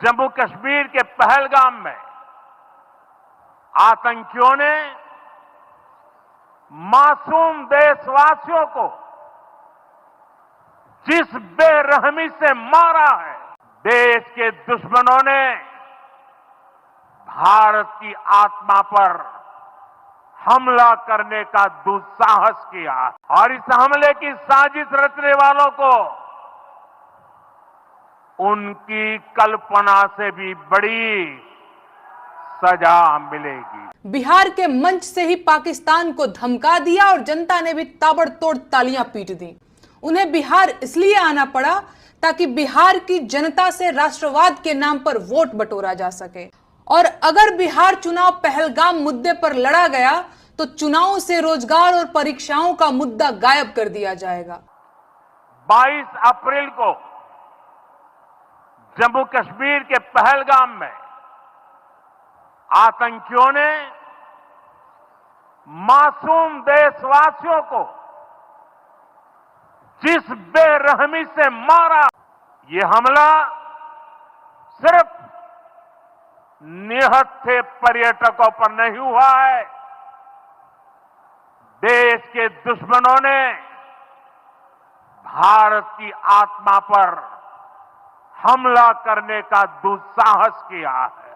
जम्मू कश्मीर के पहलगाम में आतंकियों ने मासूम देशवासियों को जिस बेरहमी से मारा है, देश के दुश्मनों ने भारत की आत्मा पर हमला करने का दुस्साहस किया और इस हमले की साजिश रचने वालों को उनकी कल्पना से भी बड़ी सजा मिलेगी। बिहार के मंच से ही पाकिस्तान को धमका दिया और जनता ने भी ताबड़तोड़ तालियां पीट दी। उन्हें बिहार इसलिए आना पड़ा ताकि बिहार की जनता से राष्ट्रवाद के नाम पर वोट बटोरा जा सके। और अगर बिहार चुनाव पहलगाम मुद्दे पर लड़ा गया तो चुनाव से रोजगार और परीक्षाओं का मुद्दा गायब कर दिया जाएगा। 22 अप्रैल को जम्मू कश्मीर के पहलगाम में आतंकियों ने मासूम देशवासियों को जिस बेरहमी से मारा, ये हमला सिर्फ निहत्थे पर्यटकों पर नहीं हुआ है, देश के दुश्मनों ने भारत की आत्मा पर हमला करने का दुस्साहस किया है।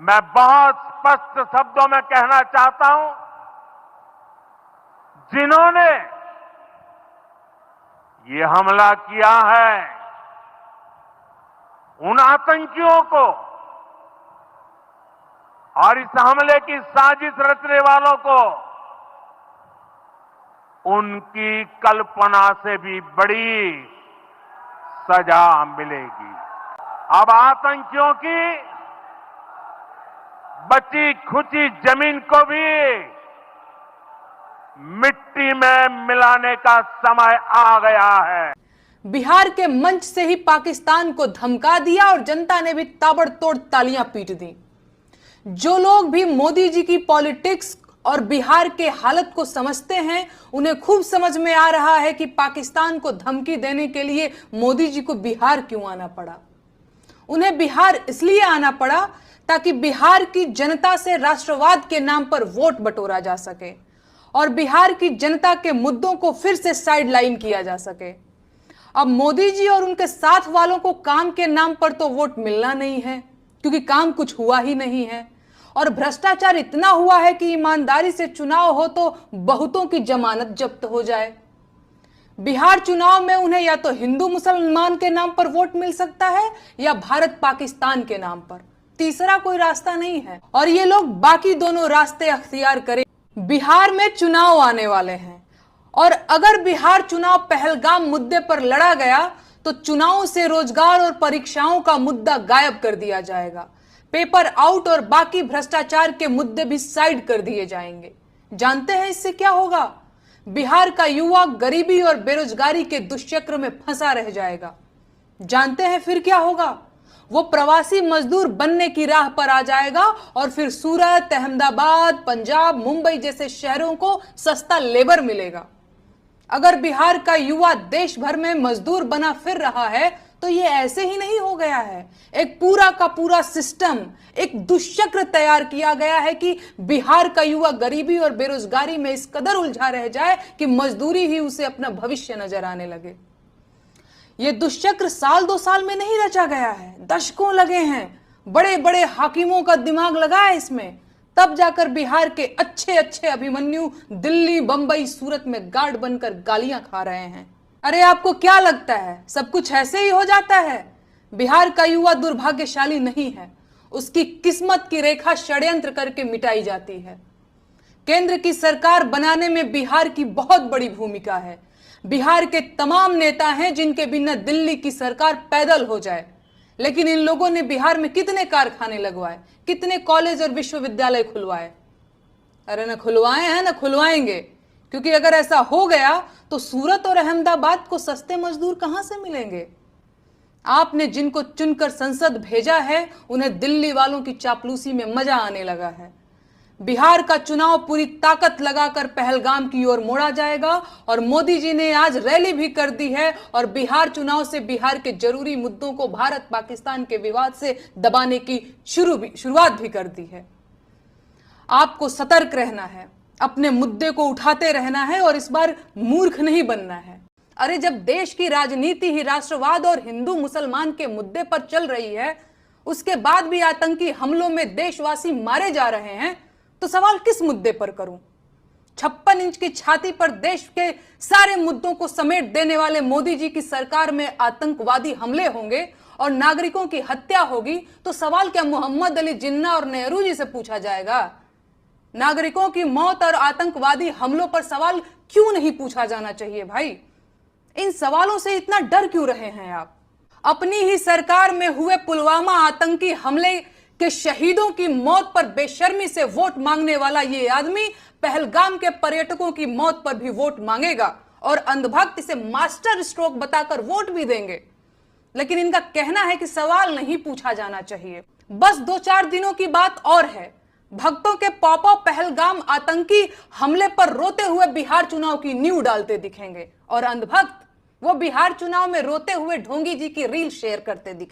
मैं बहुत स्पष्ट शब्दों में कहना चाहता हूं, जिन्होंने ये हमला किया है, उन आतंकियों को और इस हमले की साजिश रचने वालों को उनकी कल्पना से भी बड़ी सजा मिलेगी। अब आतंकियों की बची खुची जमीन को भी मिट्टी में मिलाने का समय आ गया है। बिहार के मंच से ही पाकिस्तान को धमका दिया और जनता ने भी ताबड़तोड़ तालियां पीट दी। जो लोग भी मोदी जी की पॉलिटिक्स और बिहार के हालत को समझते हैं, उन्हें खूब समझ में आ रहा है कि पाकिस्तान को धमकी देने के लिए मोदी जी को बिहार क्यों आना पड़ा। उन्हें बिहार इसलिए आना पड़ा ताकि बिहार की जनता से राष्ट्रवाद के नाम पर वोट बटोरा जा सके और बिहार की जनता के मुद्दों को फिर से साइडलाइन किया जा सके। अब मोदी जी और उनके साथ वालों को काम के नाम पर तो वोट मिलना नहीं है, क्योंकि काम कुछ हुआ ही नहीं है और भ्रष्टाचार इतना हुआ है कि ईमानदारी से चुनाव हो तो बहुतों की जमानत जब्त हो जाए। बिहार चुनाव में उन्हें या तो हिंदू मुसलमान के नाम पर वोट मिल सकता है या भारत पाकिस्तान के नाम पर, तीसरा कोई रास्ता नहीं है और ये लोग बाकी दोनों रास्ते अख्तियार करें। बिहार में चुनाव आने वाले हैं और अगर बिहार चुनाव पहलगाम मुद्दे पर लड़ा गया तो चुनाव से रोजगार और परीक्षाओं का मुद्दा गायब कर दिया जाएगा। पेपर आउट और बाकी भ्रष्टाचार के मुद्दे भी साइड कर दिए जाएंगे। जानते हैं इससे क्या होगा? बिहार का युवा गरीबी और बेरोजगारी के दुष्चक्र में फंसा रह जाएगा। जानते हैं फिर क्या होगा? वो प्रवासी मजदूर बनने की राह पर आ जाएगा और फिर सूरत, अहमदाबाद, पंजाब, मुंबई जैसे शहरों को सस्ता लेबर मिलेगा। अगर बिहार का युवा देश भर में मजदूर बना फिर रहा है तो ये ऐसे ही नहीं हो गया है। एक पूरा का पूरा सिस्टम, एक दुष्चक्र तैयार किया गया है कि बिहार का युवा गरीबी और बेरोजगारी में इस कदर उलझा रह जाए कि मजदूरी ही उसे अपना भविष्य नजर आने लगे। ये दुष्चक्र साल 2 साल में नहीं रचा गया है, दशकों लगे हैं। बड़े बड़े हाकिमों का दिमाग लगा है इसमें, तब जाकर बिहार के अच्छे अच्छे अभिमन्यु दिल्ली, बंबई, सूरत में गार्ड बनकर गालियां खा रहे हैं। अरे आपको क्या लगता है सब कुछ ऐसे ही हो जाता है? बिहार का युवा दुर्भाग्यशाली नहीं है, उसकी किस्मत की रेखा षड्यंत्र करके मिटाई जाती है। केंद्र की सरकार बनाने में बिहार की बहुत बड़ी भूमिका है। बिहार के तमाम नेता हैं जिनके बिना दिल्ली की सरकार पैदल हो जाए, लेकिन इन लोगों ने बिहार में कितने कारखाने लगवाए, कितने कॉलेज और विश्वविद्यालय खुलवाए? अरे न खुलवाए हैं न खुलवाएंगे, क्योंकि अगर ऐसा हो गया तो सूरत और अहमदाबाद को सस्ते मजदूर कहां से मिलेंगे? आपने जिनको चुनकर संसद भेजा है उन्हें दिल्ली वालों की चापलूसी में मजा आने लगा है। बिहार का चुनाव पूरी ताकत लगाकर पहलगाम की ओर मोड़ा जाएगा और मोदी जी ने आज रैली भी कर दी है और बिहार चुनाव से बिहार के जरूरी मुद्दों को भारत पाकिस्तान के विवाद से दबाने की शुरुआत भी कर दी है। आपको सतर्क रहना है, अपने मुद्दे को उठाते रहना है और इस बार मूर्ख नहीं बनना है। अरे जब देश की राजनीति ही राष्ट्रवाद और हिंदू मुसलमान के मुद्दे पर चल रही है, उसके बाद भी आतंकी हमलों में देशवासी मारे जा रहे हैं, तो सवाल किस मुद्दे पर करूं? 56 इंच की छाती पर देश के सारे मुद्दों को समेट देने वाले मोदी जी की सरकार में आतंकवादी हमले होंगे और नागरिकों की हत्या होगी, तो सवाल क्या मोहम्मद अली जिन्ना और नेहरू जी से पूछा जाएगा? नागरिकों की मौत और आतंकवादी हमलों पर सवाल क्यों नहीं पूछा जाना चाहिए भाई? इन सवालों से इतना डर क्यों रहे हैं आप? अपनी ही सरकार में हुए पुलवामा आतंकी हमले के शहीदों की मौत पर बेशर्मी से वोट मांगने वाला ये आदमी पहलगाम के पर्यटकों की मौत पर भी वोट मांगेगा और अंधभक्त इसे मास्टर स्ट्रोक बताकर वोट भी देंगे। लेकिन इनका कहना है कि सवाल नहीं पूछा जाना चाहिए। बस 2-4 दिनों की बात और है, भक्तों के पॉपअ पहलगाम आतंकी हमले पर रोते हुए बिहार चुनाव की नींव डालते दिखेंगे और अंधभक्त वो बिहार चुनाव में रोते हुए ढोंगी जी की रील शेयर करते दिखेंगे।